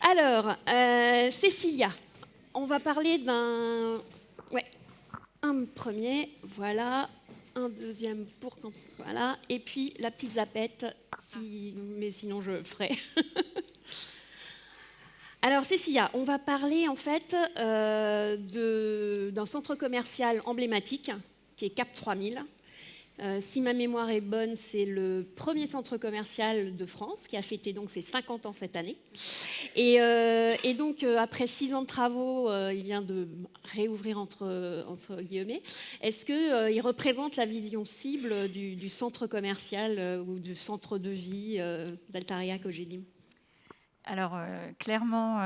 Alors, Cécilia, on va parler d'un... Ouais, un premier, voilà. Un deuxième pour quand... Voilà. Et puis la petite zapette, mais sinon je ferai. Alors Cécilia, on va parler en fait d'un centre commercial emblématique qui est Cap 3000. Si ma mémoire est bonne, c'est le premier centre commercial de France qui a fêté donc ses 50 ans cette année. Et donc, après 6 ans de travaux, il vient de réouvrir entre guillemets. Est-ce qu'il représente la vision cible du centre commercial ou du centre de vie d'Altaria Cogedim? Alors, clairement,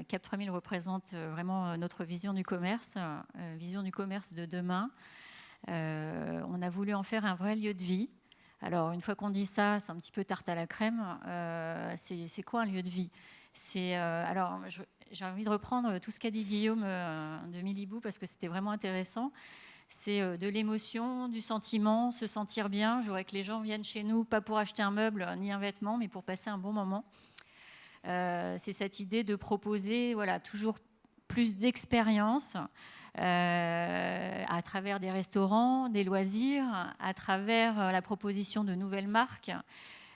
Cap 3000 représente vraiment notre vision du commerce de demain. On a voulu en faire un vrai lieu de vie. Alors, une fois qu'on dit ça, c'est un petit peu tarte à la crème. C'est quoi un lieu de vie? Alors, j'ai envie de reprendre tout ce qu'a dit Guillaume de Milibou parce que c'était vraiment intéressant. C'est de l'émotion, du sentiment, se sentir bien. Je voudrais que les gens viennent chez nous, pas pour acheter un meuble ni un vêtement, mais pour passer un bon moment. C'est cette idée de proposer toujours plus d'expérience à travers des restaurants, des loisirs, à travers la proposition de nouvelles marques.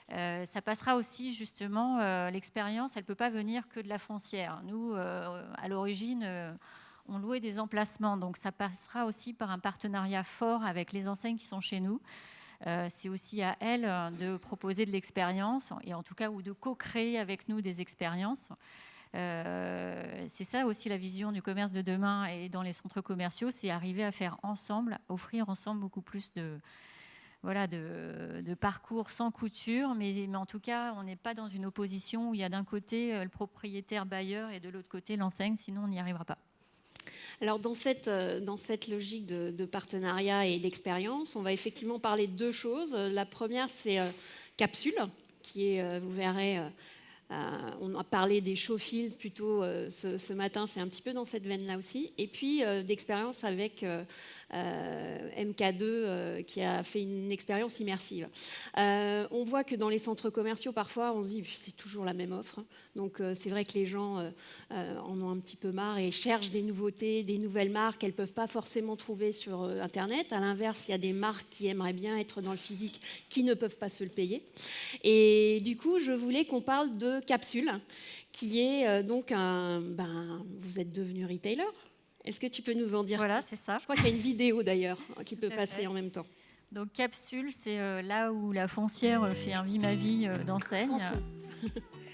Ça passera aussi justement, l'expérience, elle ne peut pas venir que de la foncière. Nous, à l'origine, on louait des emplacements, donc ça passera aussi par un partenariat fort avec les enseignes qui sont chez nous. C'est aussi à elles de proposer de l'expérience, et en tout cas, ou de co-créer avec nous des expériences. C'est ça aussi la vision du commerce de demain et dans les centres commerciaux, c'est arriver à faire ensemble, offrir ensemble beaucoup plus de parcours sans couture, mais en tout cas, on n'est pas dans une opposition où il y a d'un côté le propriétaire bailleur et de l'autre côté l'enseigne, sinon on n'y arrivera pas. Alors dans cette logique de partenariat et d'expérience, on va effectivement parler de deux choses. La première, c'est Capsule, qui est, vous verrez, on a parlé des Showfields plutôt ce matin, c'est un petit peu dans cette veine-là aussi. Et puis d'expérience avec MK2 qui a fait une expérience immersive. On voit que dans les centres commerciaux, parfois, on se dit c'est toujours la même offre. Donc c'est vrai que les gens en ont un petit peu marre et cherchent des nouveautés, des nouvelles marques qu'elles ne peuvent pas forcément trouver sur Internet. À l'inverse, il y a des marques qui aimeraient bien être dans le physique qui ne peuvent pas se le payer. Et du coup, je voulais qu'on parle de Capsule, qui est donc vous êtes devenu retailer. Est-ce que tu peux nous en dire Voilà, plus? c'est ça. Je crois qu'il y a une vidéo d'ailleurs qui peut passer en même temps. Donc Capsule, c'est là où la foncière fait un vie ma vie d'enseigne.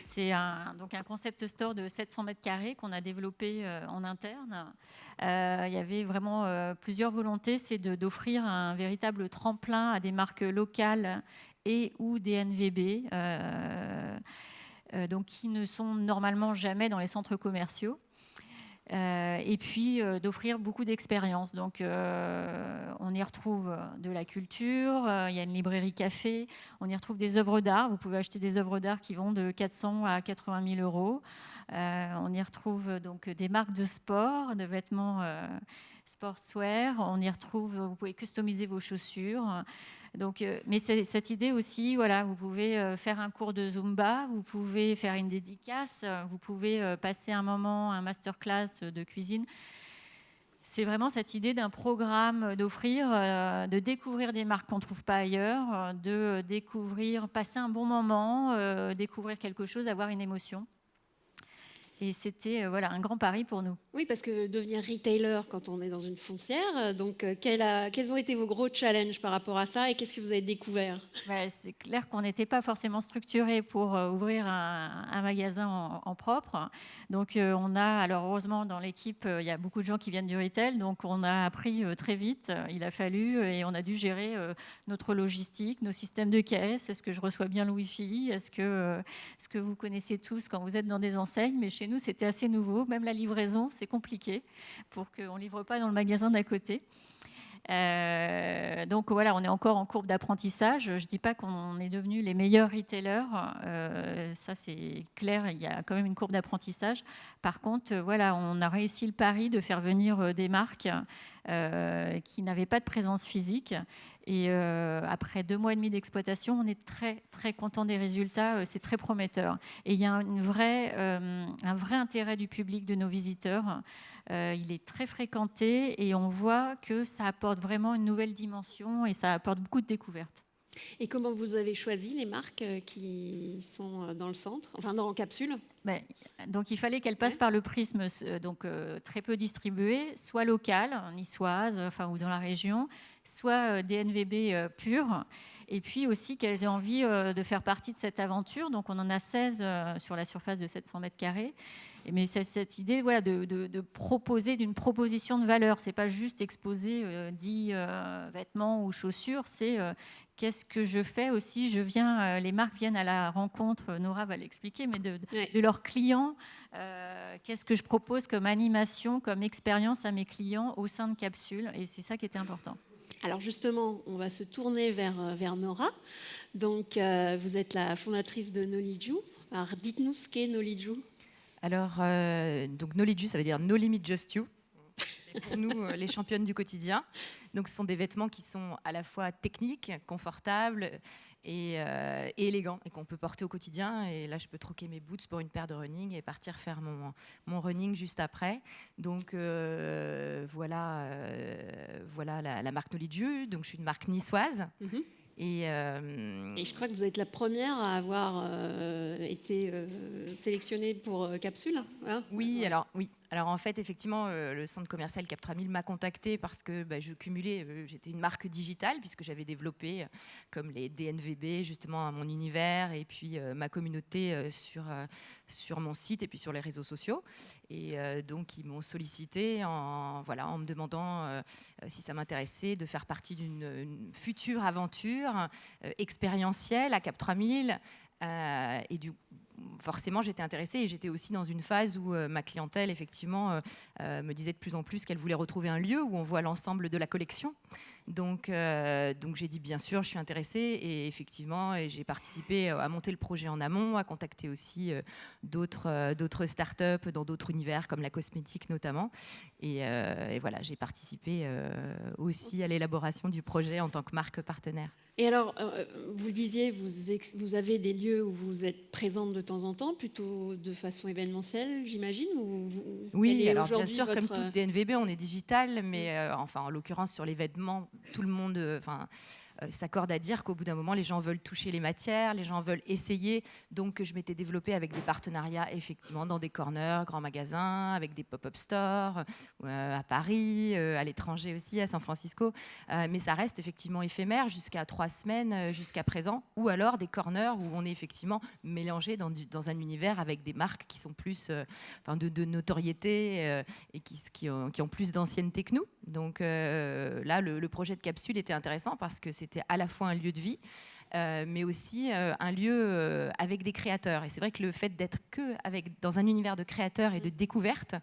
C'est donc un concept store de 700 mètres carrés qu'on a développé en interne. Il y avait vraiment plusieurs volontés, c'est d'offrir un véritable tremplin à des marques locales et ou des NVB, donc qui ne sont normalement jamais dans les centres commerciaux. Et puis d'offrir beaucoup d'expériences. Donc on y retrouve de la culture, il y a une librairie café, on y retrouve des œuvres d'art. Vous pouvez acheter des œuvres d'art qui vont de 400 à 80 000 euros. On y retrouve donc des marques de sport, de vêtements sportswear. On y retrouve, vous pouvez customiser vos chaussures. Donc, mais c'est cette idée aussi, vous pouvez faire un cours de Zumba, vous pouvez faire une dédicace, vous pouvez passer un moment, un masterclass de cuisine. C'est vraiment cette idée d'un programme d'offrir, de découvrir des marques qu'on ne trouve pas ailleurs, de découvrir, passer un bon moment, découvrir quelque chose, avoir une émotion. Et c'était un grand pari pour nous. Oui, parce que devenir retailer quand on est dans une foncière, donc quels ont été vos gros challenges par rapport à ça et qu'est-ce que vous avez découvert? C'est clair qu'on n'était pas forcément structuré pour ouvrir un magasin en propre. Donc on a, alors heureusement dans l'équipe, il y a beaucoup de gens qui viennent du retail, donc on a appris très vite, il a fallu, et on a dû gérer notre logistique, nos systèmes de caisse. Est-ce que je reçois bien le Wi-Fi? Est-ce que vous connaissez tous quand vous êtes dans des enseignes? Mais chez nous, c'était assez nouveau. Même la livraison, c'est compliqué pour qu'on ne livre pas dans le magasin d'à côté. Donc on est encore en courbe d'apprentissage. Je ne dis pas qu'on est devenus les meilleurs retailers, ça c'est clair, il y a quand même une courbe d'apprentissage. Par contre, on a réussi le pari de faire venir des marques qui n'avaient pas de présence physique Et après 2 mois et demi d'exploitation, on est très, très content des résultats. C'est très prometteur. Et il y a un vrai intérêt du public, de nos visiteurs. Il est très fréquenté et on voit que ça apporte vraiment une nouvelle dimension et ça apporte beaucoup de découvertes. Et comment vous avez choisi les marques qui sont dans le centre, enfin dans Capsule? Donc il fallait qu'elles passent par le prisme, donc très peu distribué, soit local, niçoise, ou dans la région, soit DNVB pur, et puis aussi qu'elles aient envie de faire partie de cette aventure. Donc on en a 16 sur la surface de 700 mètres carrés. Mais c'est cette idée, voilà, de proposer, d'une proposition de valeur. C'est pas juste exposer 10 vêtements ou chaussures, c'est qu'est-ce que je fais aussi. Les marques viennent à la rencontre, Nora va l'expliquer, mais de leurs clients. Qu'est-ce que je propose comme animation, comme expérience à mes clients au sein de Capsule. Et c'est ça qui était important. Alors justement, on va se tourner vers Nora. Donc, vous êtes la fondatrice de Noliju. Alors, dites-nous ce qu'est Noliju. Alors, donc Noliju, ça veut dire No Limit Just You. C'est pour nous, les championnes du quotidien. Donc, ce sont des vêtements qui sont à la fois techniques, confortables et élégants et qu'on peut porter au quotidien. Et là, je peux troquer mes boots pour une paire de running et partir faire mon running juste après. Donc, voilà la marque Noliju. Donc, je suis une marque niçoise. Mm-hmm. Et je crois que vous êtes la première à avoir été sélectionnée pour Capsule. Hein, oui, oui. Alors en fait, effectivement, le centre commercial Cap 3000 m'a contactée parce que je cumulais, j'étais une marque digitale puisque j'avais développé comme les DNVB justement mon univers et puis ma communauté sur mon site et puis sur les réseaux sociaux. Et donc ils m'ont sollicité en me demandant si ça m'intéressait de faire partie d'une future aventure expérientielle à Cap 3000. Et forcément, j'étais intéressée et j'étais aussi dans une phase où ma clientèle, effectivement, me disait de plus en plus qu'elle voulait retrouver un lieu où on voit l'ensemble de la collection. Donc j'ai dit bien sûr, je suis intéressée et effectivement, j'ai participé à monter le projet en amont, à contacter aussi d'autres startups dans d'autres univers comme la cosmétique notamment. Et voilà, j'ai participé aussi à l'élaboration du projet en tant que marque partenaire. Et alors, vous disiez, vous avez des lieux où vous êtes présente de temps en temps, plutôt de façon événementielle, j'imagine, Oui, alors bien sûr, comme toute DNVB, on est digital, mais en l'occurrence sur les vêtements, tout le monde s'accorde à dire qu'au bout d'un moment, les gens veulent toucher les matières, les gens veulent essayer. Donc, je m'étais développée avec des partenariats, effectivement, dans des corners, grands magasins, avec des pop-up stores, à Paris, à l'étranger aussi, à San Francisco. Mais ça reste effectivement éphémère jusqu'à 3 semaines jusqu'à présent. Ou alors des corners où on est effectivement mélangé dans un univers avec des marques qui sont plus de notoriété et qui ont plus d'ancienneté que nous. Donc là, le projet de Capsule était intéressant parce que c'était à la fois un lieu de vie, mais aussi un lieu avec des créateurs. Et c'est vrai que le fait d'être dans un univers de créateurs et de découvertes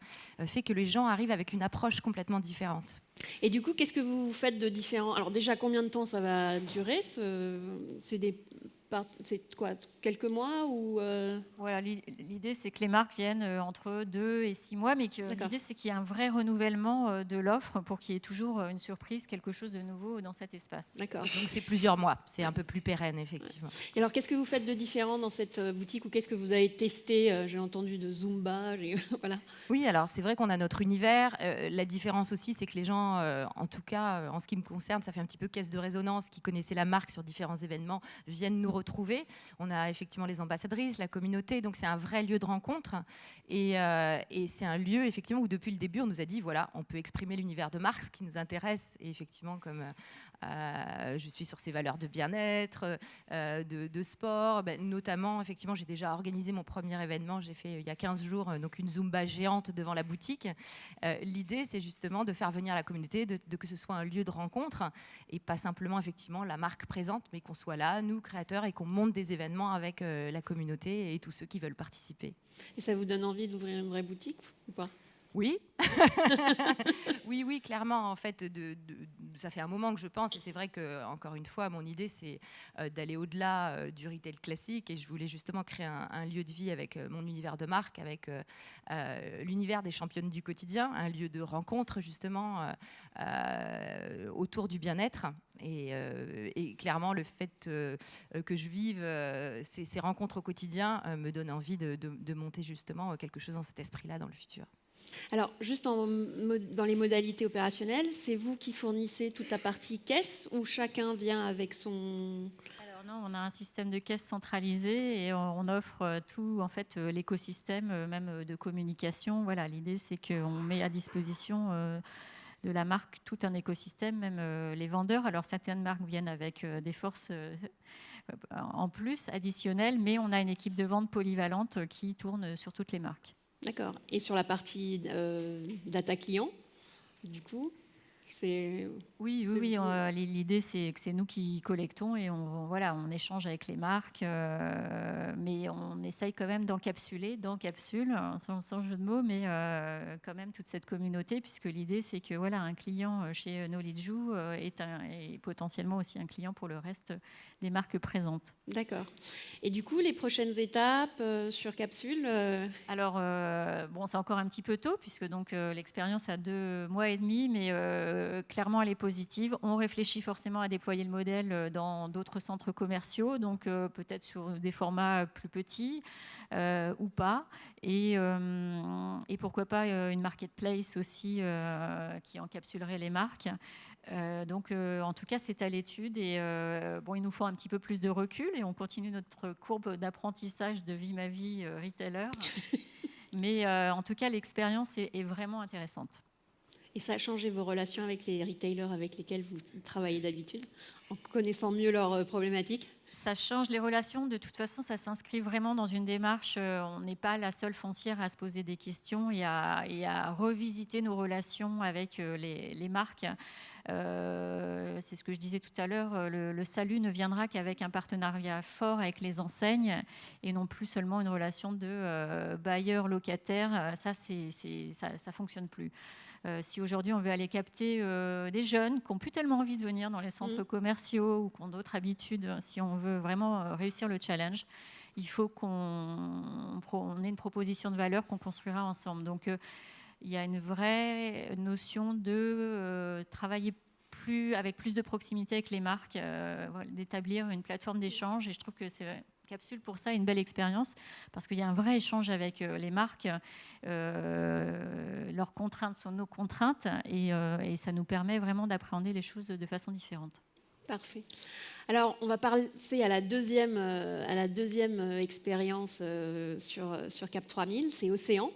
fait que les gens arrivent avec une approche complètement différente. Et du coup, qu'est-ce que vous faites de différent? Alors déjà, combien de temps ça va durer? C'est quoi, quelques mois ou Voilà, l'idée c'est que les marques viennent entre 2 et 6 mois, mais l'idée c'est qu'il y ait un vrai renouvellement de l'offre pour qu'il y ait toujours une surprise, quelque chose de nouveau dans cet espace. D'accord. Donc c'est plusieurs mois, c'est un peu plus pérenne effectivement. Ouais. Et alors qu'est-ce que vous faites de différent dans cette boutique ou qu'est-ce que vous avez testé? J'ai entendu de Zumba, voilà. Oui, alors c'est vrai qu'on a notre univers. La différence aussi, c'est que les gens, en tout cas en ce qui me concerne, ça fait un petit peu caisse de résonance, qui connaissaient la marque sur différents événements, viennent nous retrouver. On a effectivement les ambassadrices, la communauté, donc c'est un vrai lieu de rencontre et c'est un lieu effectivement où depuis le début on nous a dit voilà, on peut exprimer l'univers de marque, ce qui nous intéresse et effectivement comme je suis sur ces valeurs de bien-être, de sport, notamment effectivement j'ai déjà organisé mon premier événement, j'ai fait il y a 15 jours donc une Zumba géante devant la boutique. L'idée c'est justement de faire venir la communauté, de que ce soit un lieu de rencontre et pas simplement effectivement la marque présente, mais qu'on soit là, nous créateurs, et qu'on monte des événements avec la communauté et tous ceux qui veulent participer. Et ça vous donne envie d'ouvrir une vraie boutique ou pas? Oui. Oui, clairement, en fait, ça fait un moment que je pense, et c'est vrai que, encore une fois, mon idée, c'est d'aller au-delà du retail classique, et je voulais justement créer un lieu de vie avec mon univers de marque, avec l'univers des championnes du quotidien, un lieu de rencontre, justement, autour du bien-être. Et clairement, le fait que je vive ces rencontres au quotidien me donne envie de monter justement quelque chose dans cet esprit-là dans le futur. Alors, juste dans les modalités opérationnelles, c'est vous qui fournissez toute la partie caisse ou chacun vient avec son... Alors non, on a un système de caisse centralisé et on offre tout, en fait, l'écosystème, même de communication. Voilà, l'idée, c'est qu'on met à disposition de la marque tout un écosystème, même les vendeurs. Alors, certaines marques viennent avec des forces en plus, additionnelles, mais on a une équipe de vente polyvalente qui tourne sur toutes les marques. D'accord. Et sur la partie data client, du coup, c'est... Oui, l'idée c'est que c'est nous qui collectons et on échange avec les marques, mais on essaye quand même d'encapsuler, sans jeu de mots, mais quand même toute cette communauté, puisque l'idée c'est que voilà, un client chez Knowledge est potentiellement aussi un client pour le reste des marques présentes. D'accord. Et du coup, les prochaines étapes sur Capsule Alors, c'est encore un petit peu tôt, puisque donc l'expérience a 2 mois et demi, mais clairement, elle est positive. On réfléchit forcément à déployer le modèle dans d'autres centres commerciaux, donc peut-être sur des formats plus petits ou pas. Et pourquoi pas une marketplace aussi qui encapsulerait les marques. En tout cas, c'est à l'étude et il nous faut un petit peu plus de recul et on continue notre courbe d'apprentissage de vie ma vie retailer. Mais en tout cas, l'expérience est vraiment intéressante. Et ça a changé vos relations avec les retailers avec lesquels vous travaillez d'habitude, en connaissant mieux leurs problématiques? Ça change les relations. De toute façon, ça s'inscrit vraiment dans une démarche. On n'est pas la seule foncière à se poser des questions et à revisiter nos relations avec les marques. C'est ce que je disais tout à l'heure. Le salut ne viendra qu'avec un partenariat fort avec les enseignes et non plus seulement une relation de bailleur-locataire. Ça fonctionne plus. Si aujourd'hui on veut aller capter des jeunes qui n'ont plus tellement envie de venir dans les centres commerciaux ou qui ont d'autres habitudes, si on veut vraiment réussir le challenge, il faut qu'on ait une proposition de valeur qu'on construira ensemble. Donc il y a une vraie notion de travailler avec plus de proximité avec les marques, d'établir une plateforme d'échange. Et je trouve que c'est Capsule pour ça est une belle expérience parce qu'il y a un vrai échange avec les marques. Leurs contraintes sont nos contraintes et ça nous permet vraiment d'appréhender les choses de façon différente. Parfait. Alors, on va passer à la deuxième expérience sur Cap 3000, c'est Océan.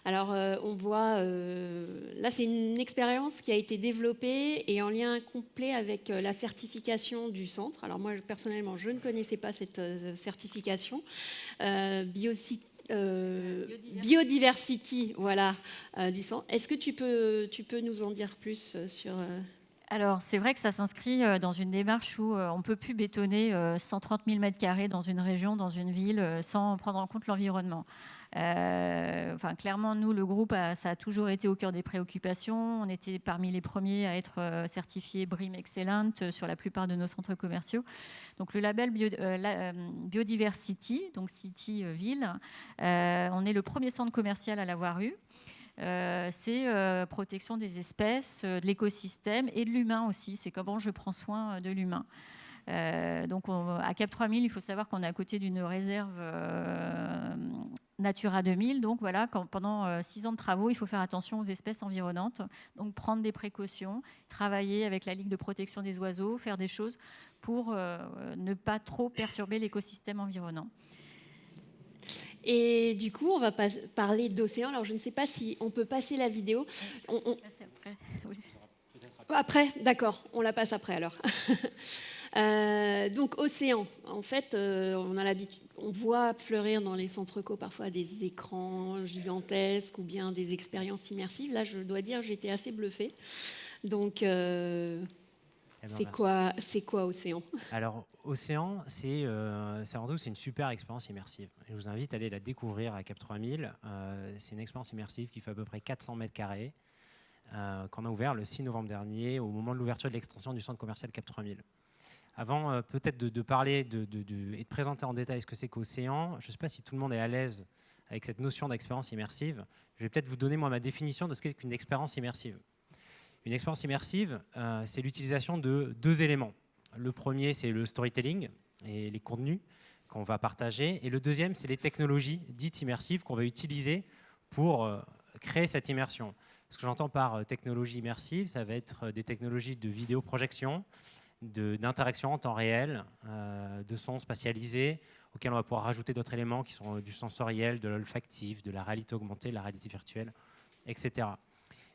Alors, on voit, là, c'est une expérience qui a été développée et en lien complet avec la certification du centre. Alors, moi, personnellement, je ne connaissais pas cette certification. Biodiversity, voilà, du centre. Est-ce que tu peux nous en dire plus sur... Alors, c'est vrai que ça s'inscrit dans une démarche où on ne peut plus bétonner 130 000 m² dans une région, dans une ville, sans prendre en compte l'environnement. Clairement, nous, le groupe, ça a toujours été au cœur des préoccupations. On était parmi les premiers à être certifiés BREEAM Excellent sur la plupart de nos centres commerciaux. Donc, le label Biodiversity, donc City Ville, on est le premier centre commercial à l'avoir eu. C'est protection des espèces, de l'écosystème et de l'humain aussi. C'est comment je prends soin de l'humain. Donc à Cap 3000, il faut savoir qu'on est à côté d'une réserve Natura 2000. Donc voilà, pendant 6 ans de travaux, il faut faire attention aux espèces environnantes. Donc prendre des précautions, travailler avec la Ligue de protection des oiseaux, faire des choses pour ne pas trop perturber l'écosystème environnant. Et du coup, on va parler d'Océan. Alors, je ne sais pas si on peut passer la vidéo. Passer après. Oui. Après, d'accord. On la passe après alors. Donc, Océan. En fait, on voit fleurir dans les centres co parfois des écrans gigantesques ou bien des expériences immersives. Là, je dois dire, j'étais assez bluffée. Donc, c'est quoi Océan? Alors, Océan, c'est avant tout, c'est une super expérience immersive. Je vous invite à aller la découvrir à Cap 3000. C'est une expérience immersive qui fait à peu près 400 m². qu'on a ouvert le 6 novembre dernier, au moment de l'ouverture de l'extension du centre commercial Cap 3000. Avant peut-être de parler et de présenter en détail ce que c'est qu'Océan, je ne sais pas si tout le monde est à l'aise avec cette notion d'expérience immersive. Je vais peut-être vous donner moi ma définition de ce qu'est qu'une expérience immersive. Une expérience immersive, c'est l'utilisation de 2 éléments. Le premier, c'est le storytelling et les contenus qu'on va partager. Et le deuxième, c'est les technologies dites immersives qu'on va utiliser pour créer cette immersion. Ce que j'entends par technologie immersive, ça va être des technologies de vidéoprojection, d'interaction en temps réel, de son spatialisé, auxquels on va pouvoir rajouter d'autres éléments qui sont du sensoriel, de l'olfactif, de la réalité augmentée, de la réalité virtuelle, etc.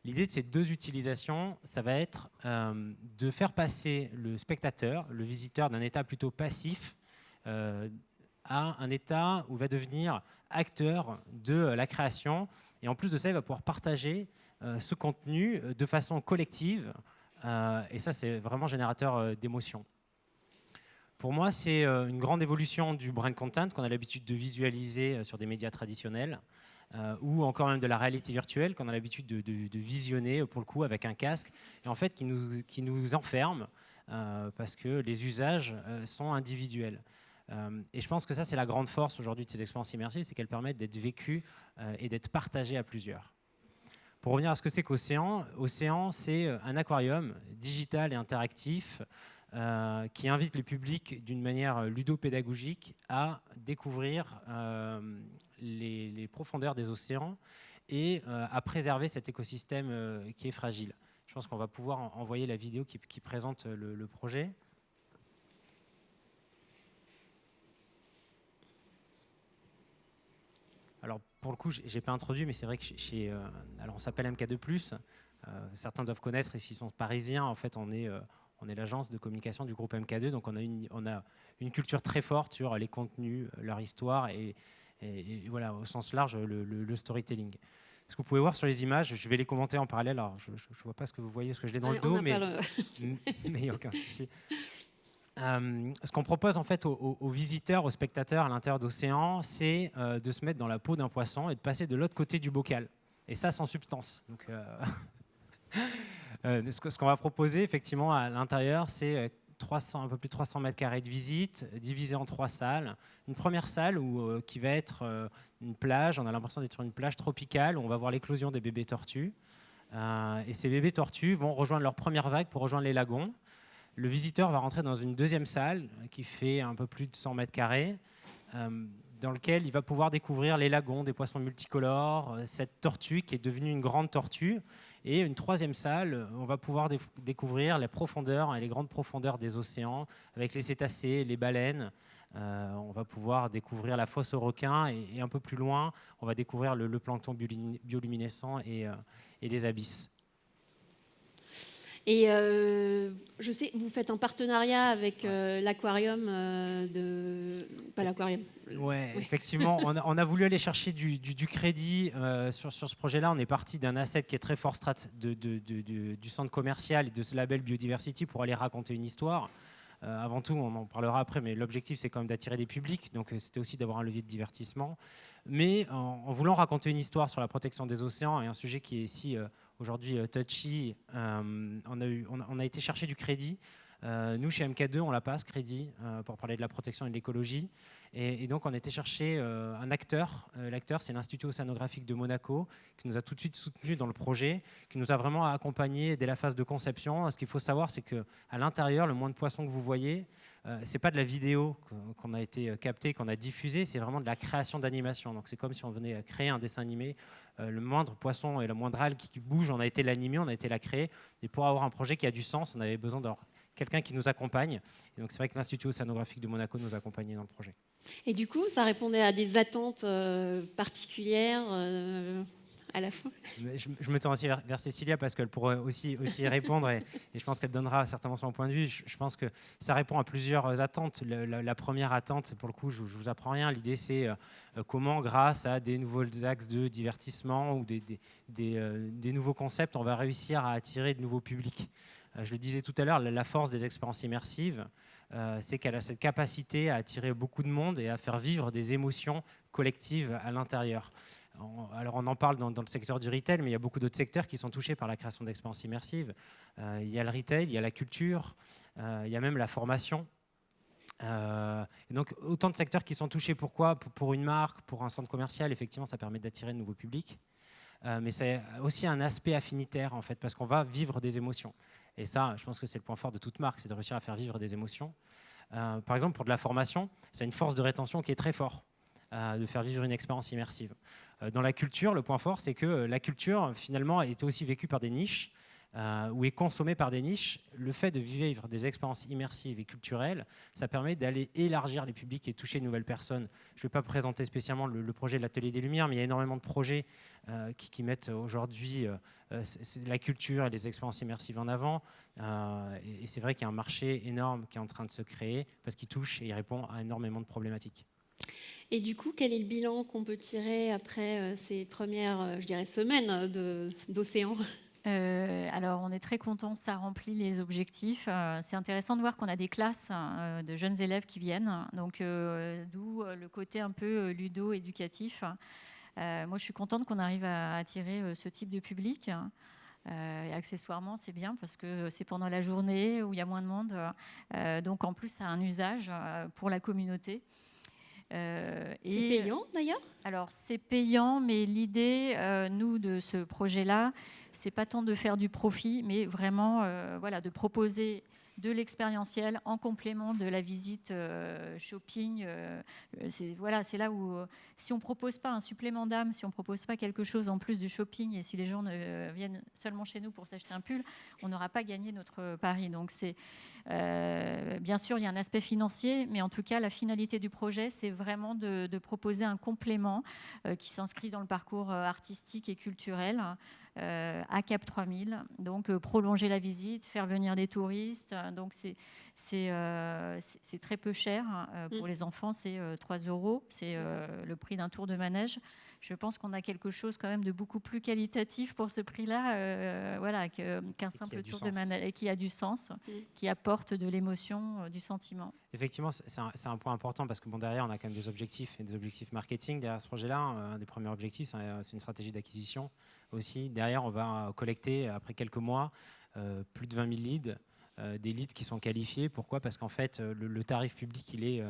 L'idée de ces 2 utilisations, ça va être de faire passer le spectateur, le visiteur, d'un état plutôt passif à un état où il va devenir acteur de la création. Et en plus de ça, il va pouvoir partager ce contenu de façon collective. Et ça, c'est vraiment générateur d'émotions. Pour moi, c'est une grande évolution du brand content qu'on a l'habitude de visualiser sur des médias traditionnels, ou encore même de la réalité virtuelle qu'on a l'habitude de visionner, pour le coup, avec un casque, et en fait qui nous enferme parce que les usages sont individuels. Et je pense que ça, c'est la grande force aujourd'hui de ces expériences immersives, c'est qu'elles permettent d'être vécues et d'être partagées à plusieurs. Pour revenir à ce que c'est qu'Océan, Océan, c'est un aquarium digital et interactif qui invite le public d'une manière ludopédagogique à découvrir les profondeurs des océans et à préserver cet écosystème qui est fragile. Je pense qu'on va pouvoir envoyer la vidéo qui présente le projet. Alors pour le coup, je n'ai pas introduit, mais c'est vrai que alors on s'appelle MK2+. Certains doivent connaître, et s'ils sont parisiens, en fait, on est l'agence de communication du groupe MK2, donc on a une culture très forte sur les contenus, leur histoire et voilà, au sens large, le storytelling. Ce que vous pouvez voir sur les images, je vais les commenter en parallèle. Alors, je ne vois pas ce que vous voyez, ce que je l'ai dans le dos, mais il n'y a aucun souci. Ce qu'on propose en fait aux visiteurs, aux spectateurs à l'intérieur d'Océan, c'est de se mettre dans la peau d'un poisson et de passer de l'autre côté du bocal. Et ça sans substance. Donc, ce qu'on va proposer effectivement à l'intérieur, c'est un peu plus de 300 mètres carrés de visite, divisé en 3 salles. Une première salle qui va être une plage, on a l'impression d'être sur une plage tropicale où on va voir l'éclosion des bébés tortues. Et ces bébés tortues vont rejoindre leur première vague pour rejoindre les lagons. Le visiteur va rentrer dans une deuxième salle qui fait un peu plus de 100 mètres carrés, dans lequel il va pouvoir découvrir les lagons, des poissons multicolores, cette tortue qui est devenue une grande tortue. Et une troisième salle, on va pouvoir découvrir les profondeurs et les grandes profondeurs des océans, avec les cétacés, les baleines. On va pouvoir découvrir la fosse aux requins et un peu plus loin, on va découvrir le plancton bioluminescent et les abysses. Et je sais, vous faites un partenariat avec l'aquarium pas l'aquarium. Ouais, oui. Effectivement, on a voulu aller chercher du crédit sur ce projet-là. On est parti d'un asset qui est très fort du centre commercial et de ce label Biodiversity pour aller raconter une histoire. Avant tout, on en parlera après, mais l'objectif, c'est quand même d'attirer des publics. Donc, c'était aussi d'avoir un levier de divertissement. Mais en voulant raconter une histoire sur la protection des océans et un sujet qui est ici aujourd'hui touchy, on a été chercher du crédit. Nous, chez MK2, on l'a pas, ce crédit, pour parler de la protection et de l'écologie. Et donc, on a été chercher un acteur. L'acteur, c'est l'Institut océanographique de Monaco, qui nous a tout de suite soutenus dans le projet, qui nous a vraiment accompagnés dès la phase de conception. Ce qu'il faut savoir, c'est qu'à l'intérieur, le moins de poissons que vous voyez, ce n'est pas de la vidéo qu'on a été captée, qu'on a diffusée, c'est vraiment de la création d'animation. Donc, c'est comme si on venait créer un dessin animé. Le moindre poisson et la moindre algue qui bouge, on a été l'animer, on a été la créer. Et pour avoir un projet qui a du sens, on avait besoin d'avoir quelqu'un qui nous accompagne. Et donc, c'est vrai que l'Institut océanographique de Monaco nous a accompagnés dans le projet. Et du coup, ça répondait à des attentes particulières à la fin. Je me tourne aussi vers Cécilia parce qu'elle pourrait aussi y répondre et je pense qu'elle donnera certainement son point de vue. Je pense que ça répond à plusieurs attentes. La première attente, pour le coup, je ne vous apprends rien. L'idée, c'est comment, grâce à des nouveaux axes de divertissement ou des nouveaux concepts, on va réussir à attirer de nouveaux publics. Je le disais tout à l'heure, la force des expériences immersives, c'est qu'elle a cette capacité à attirer beaucoup de monde et à faire vivre des émotions collectives à l'intérieur. Alors on en parle dans le secteur du retail, mais il y a beaucoup d'autres secteurs qui sont touchés par la création d'expériences immersives. Il y a le retail, il y a la culture, il y a même la formation. Et donc autant de secteurs qui sont touchés. Pourquoi ? Pour une marque, pour un centre commercial, effectivement, ça permet d'attirer de nouveaux publics. Mais c'est aussi un aspect affinitaire, en fait, parce qu'on va vivre des émotions. Et ça, je pense que c'est le point fort de toute marque, c'est de réussir à faire vivre des émotions. Par exemple, pour de la formation, c'est une force de rétention qui est très forte, de faire vivre une expérience immersive. Dans la culture, le point fort, c'est que la culture, finalement, est aussi vécue par des niches, ou est consommée par des niches. Le fait de vivre des expériences immersives et culturelles, ça permet d'aller élargir les publics et toucher de nouvelles personnes. Je ne vais pas présenter spécialement le projet de l'Atelier des Lumières, mais il y a énormément de projets qui mettent aujourd'hui la culture et les expériences immersives en avant. Et c'est vrai qu'il y a un marché énorme qui est en train de se créer parce qu'il touche et il répond à énormément de problématiques. Et du coup, quel est le bilan qu'on peut tirer après ces premières, je dirais, semaines d'Océan ? Alors, on est très contents, ça remplit les objectifs. C'est intéressant de voir qu'on a des classes de jeunes élèves qui viennent, donc d'où le côté un peu ludo-éducatif. Moi, je suis contente qu'on arrive à attirer ce type de public. Et accessoirement, c'est bien parce que c'est pendant la journée où il y a moins de monde. Donc, en plus, ça a un usage pour la communauté. C'est payant d'ailleurs ? Alors c'est payant, mais l'idée, nous, de ce projet-là, c'est pas tant de faire du profit, mais vraiment voilà, de proposer de l'expérientiel en complément de la visite shopping. C'est là où, si on ne propose pas un supplément d'âme, si on ne propose pas quelque chose en plus du shopping, et si les gens viennent seulement chez nous pour s'acheter un pull, on n'aura pas gagné notre pari. Donc bien sûr, il y a un aspect financier, mais en tout cas, la finalité du projet, c'est vraiment de proposer un complément qui s'inscrit dans le parcours artistique et culturel à Cap 3000. Donc, prolonger la visite, faire venir des touristes. Donc, c'est très peu cher. Pour les enfants, c'est 3 €. C'est le prix d'un tour de manège. Je pense qu'on a quelque chose quand même de beaucoup plus qualitatif pour ce prix-là, voilà, qu'un simple tour de manège, et qui a du sens, qui apporte de l'émotion, du sentiment. Effectivement, c'est un point important parce que derrière, on a quand même des objectifs et des objectifs marketing. Derrière ce projet-là, un des premiers objectifs, c'est une stratégie d'acquisition aussi. Derrière, on va collecter, après quelques mois, plus de 20 000 leads, des leads qui sont qualifiés. Pourquoi ? Parce qu'en fait, le tarif public, il est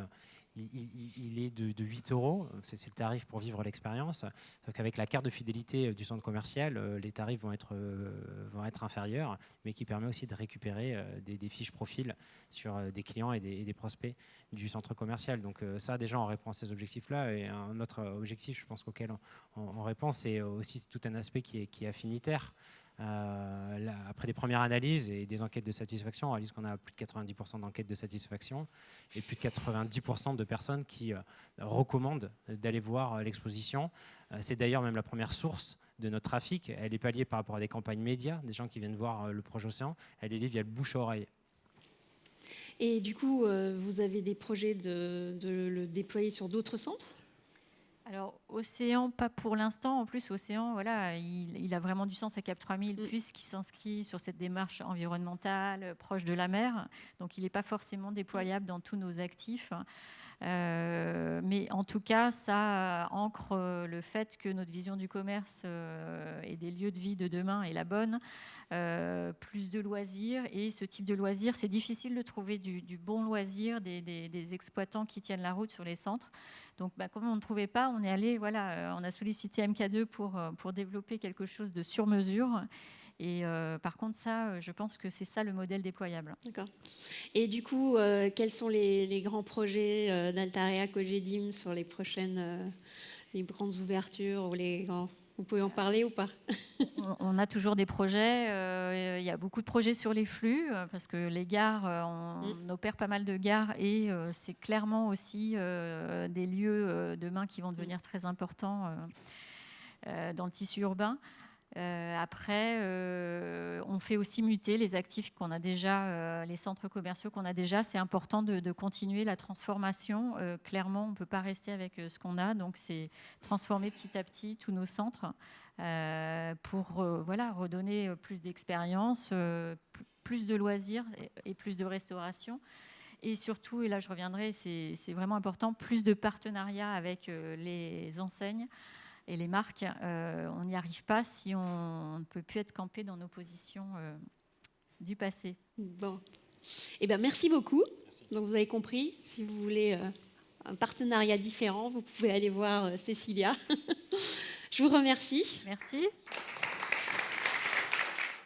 de 8 €. C'est le tarif pour vivre l'expérience. Sauf qu'avec la carte de fidélité du centre commercial, les tarifs vont être inférieurs, mais qui permet aussi de récupérer des fiches profils sur des clients et des prospects du centre commercial. Donc ça, déjà, on répond à ces objectifs-là. Et un autre objectif, je pense, auquel on répond, c'est aussi tout un aspect qui est affinitaire. Après des premières analyses et des enquêtes de satisfaction, on réalise qu'on a plus de 90% d'enquêtes de satisfaction et plus de 90% de personnes qui recommandent d'aller voir l'exposition. C'est d'ailleurs même la première source de notre trafic. Elle est palliée par rapport à des campagnes médias, des gens qui viennent voir le projet Océan. Elle est liée via le bouche à oreille. Et du coup, vous avez des projets de le déployer sur d'autres centres ? Alors, Océan, pas pour l'instant. En plus, Océan, voilà, il a vraiment du sens à Cap 3000 puisqu'il s'inscrit sur cette démarche environnementale, proche de la mer. Donc, il n'est pas forcément déployable dans tous nos actifs. Mais en tout cas, ça ancre le fait que notre vision du commerce et des lieux de vie de demain est la bonne. Plus de loisirs, et ce type de loisirs, c'est difficile de trouver du bon loisir, des exploitants qui tiennent la route sur les centres. Donc, comme on ne trouvait pas, on est allé, voilà, on a sollicité MK2 pour développer quelque chose de sur mesure. Et par contre, ça, je pense que c'est ça le modèle déployable. D'accord. Et du coup, quels sont les grands projets d'Altarea Cogedim sur les prochaines, les grandes ouvertures ou les grands... Vous pouvez en parler ou pas ? On a toujours des projets. Il y a beaucoup de projets sur les flux parce que les gares, on opère pas mal de gares et c'est clairement aussi des lieux demain qui vont devenir très importants dans le tissu urbain. Après, on fait aussi muter les actifs qu'on a déjà, les centres commerciaux qu'on a déjà. C'est important de continuer la transformation. Clairement, on ne peut pas rester avec ce qu'on a. Donc, c'est transformer petit à petit tous nos centres pour voilà, redonner plus d'expérience, plus de loisirs et plus de restauration. Et surtout, et là je reviendrai, c'est vraiment important, plus de partenariats avec les enseignes. Et les marques, on n'y arrive pas si on ne peut plus être campé dans nos positions du passé. Bon. Eh bien, merci beaucoup. Donc, vous avez compris, si vous voulez un partenariat différent, vous pouvez aller voir Cécilia. Je vous remercie. Merci.